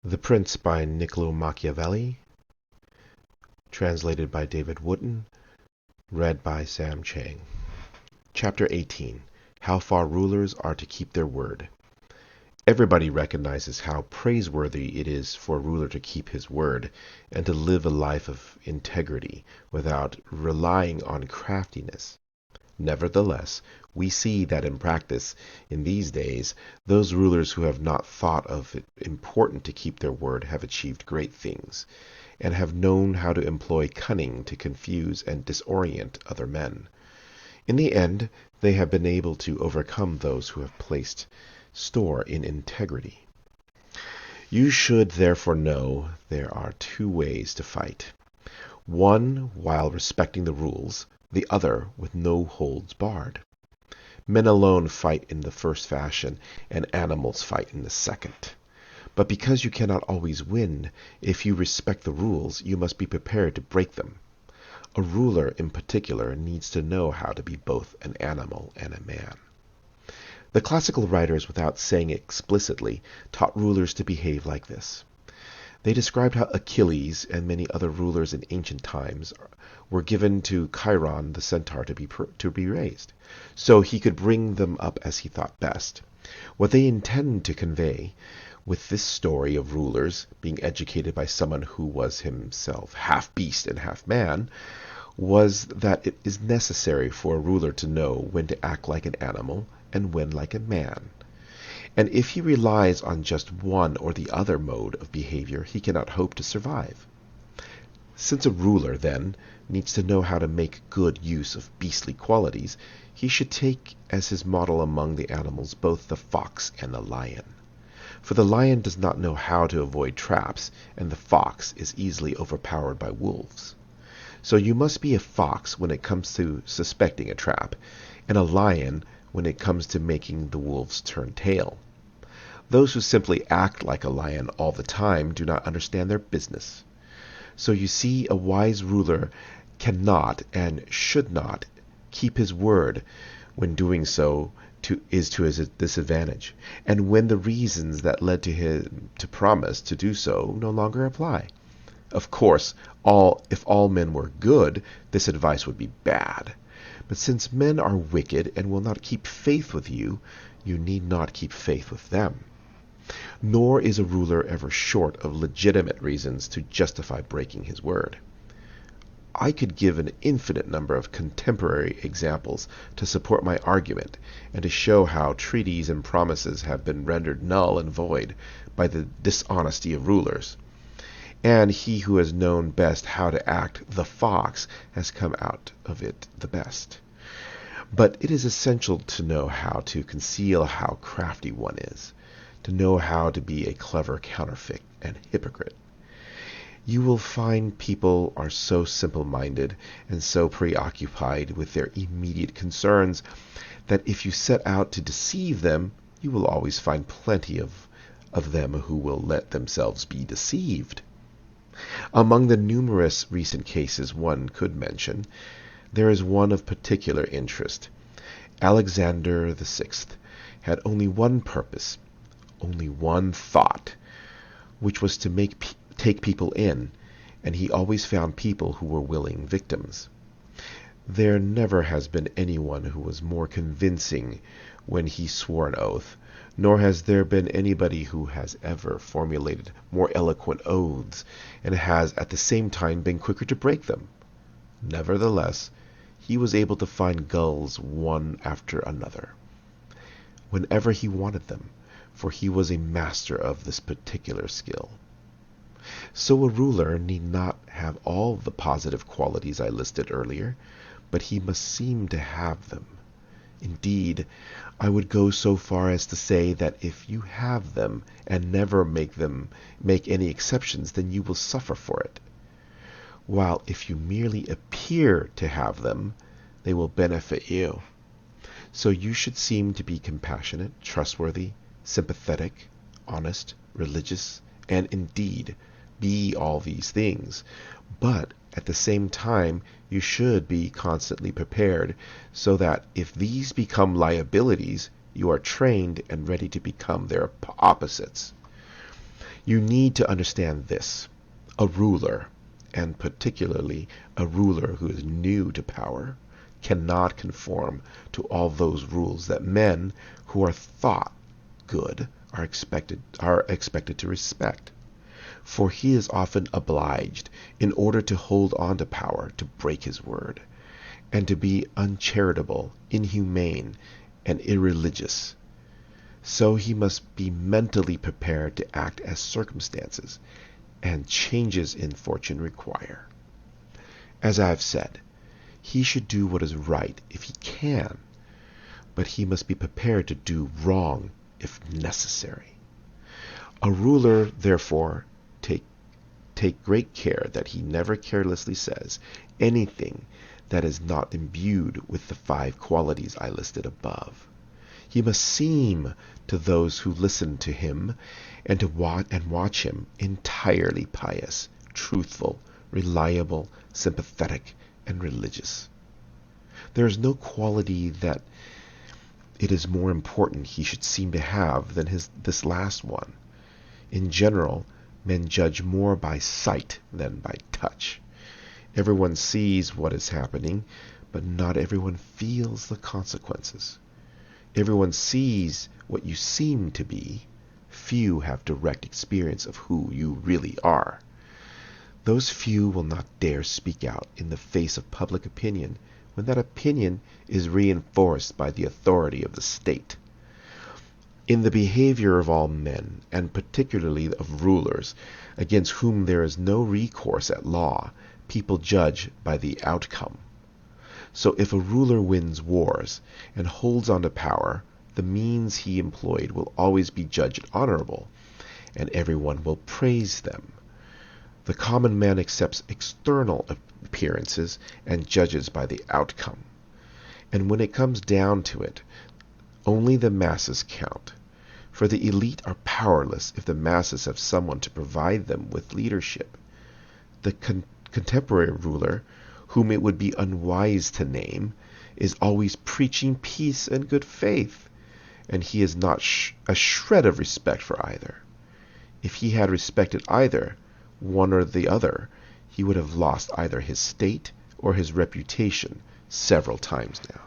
The Prince by Niccolo Machiavelli, translated by David Wooten, read by Sam Chang. Chapter 18. How Far Rulers Are to Keep Their Word. Everybody recognizes how praiseworthy it is for a ruler to keep his word and to live a life of integrity without relying on craftiness. Nevertheless, we see that in practice, in these days, those rulers who have not thought of it important to keep their word have achieved great things, and have known how to employ cunning to confuse and disorient other men. In the end, they have been able to overcome those who have placed store in integrity. You should therefore know there are two ways to fight. One while respecting the rules, the other with no holds barred. Men alone fight in the first fashion, and animals fight in the second. But because you cannot always win, if you respect the rules, you must be prepared to break them. A ruler in particular needs to know how to be both an animal and a man. The classical writers, without saying it explicitly, taught rulers to behave like this. They described how Achilles and many other rulers in ancient times were given to Chiron the centaur to be raised, so he could bring them up as he thought best. What they intend to convey with this story of rulers being educated by someone who was himself half beast and half man was that it is necessary for a ruler to know when to act like an animal and when like a man. And if he relies on just one or the other mode of behavior, he cannot hope to survive. Since a ruler, then, needs to know how to make good use of beastly qualities, he should take as his model among the animals both the fox and the lion. For the lion does not know how to avoid traps, and the fox is easily overpowered by wolves. So you must be a fox when it comes to suspecting a trap, and a lion when it comes to making the wolves turn tail. Those who simply act like a lion all the time do not understand their business. So you see, a wise ruler cannot and should not keep his word when doing so is to his disadvantage, and when the reasons that led to him to promise to do so no longer apply. Of course, if all men were good, this advice would be bad. But since men are wicked and will not keep faith with you, you need not keep faith with them. Nor is a ruler ever short of legitimate reasons to justify breaking his word. I could give an infinite number of contemporary examples to support my argument and to show how treaties and promises have been rendered null and void by the dishonesty of rulers. And he who has known best how to act the fox has come out of it the best. But it is essential to know how to conceal how crafty one is, to know how to be a clever counterfeit and hypocrite. You will find people are so simple-minded and so preoccupied with their immediate concerns that if you set out to deceive them, you will always find plenty of them who will let themselves be deceived. Among the numerous recent cases one could mention, there is one of particular interest. Alexander VI had only one purpose, only one thought, which was to take people in, and he always found people who were willing victims. There never has been anyone who was more convincing when he swore an oath, nor has there been anybody who has ever formulated more eloquent oaths, and has at the same time been quicker to break them. Nevertheless, he was able to find gulls one after another, whenever he wanted them, for he was a master of this particular skill. So a ruler need not have all the positive qualities I listed earlier, but he must seem to have them. Indeed, I would go so far as to say that if you have them and never make any exceptions, then you will suffer for it. While if you merely appear to have them, they will benefit you. So you should seem to be compassionate, trustworthy, sympathetic, honest, religious, and indeed be all these things. But at the same time, you should be constantly prepared so that if these become liabilities, you are trained and ready to become their opposites. You need to understand this. A ruler, and particularly a ruler who is new to power, cannot conform to all those rules that men who are thought good are expected to respect. For he is often obliged, in order to hold on to power, to break his word, and to be uncharitable, inhumane, and irreligious. So he must be mentally prepared to act as circumstances and changes in fortune require. As I have said, he should do what is right if he can, but he must be prepared to do wrong if necessary. A ruler, therefore, take great care that he never carelessly says anything that is not imbued with the 5 qualities I listed above. He must seem to those who listen to him and watch him entirely pious, truthful, reliable, sympathetic, and religious. There is no quality that it is more important he should seem to have than this last one. In general, men judge more by sight than by touch. Everyone sees what is happening, but not everyone feels the consequences. Everyone sees what you seem to be. Few have direct experience of who you really are. Those few will not dare speak out in the face of public opinion when that opinion is reinforced by the authority of the state. In the behavior of all men, and particularly of rulers, against whom there is no recourse at law, people judge by the outcome. So if a ruler wins wars and holds on to power, the means he employed will always be judged honorable, and everyone will praise them. The common man accepts external appearances and judges by the outcome. And when it comes down to it, only the masses count. For the elite are powerless if the masses have someone to provide them with leadership. The contemporary ruler, whom it would be unwise to name, is always preaching peace and good faith, and he has not a shred of respect for either. If he had respected either, one or the other, he would have lost either his state or his reputation several times now.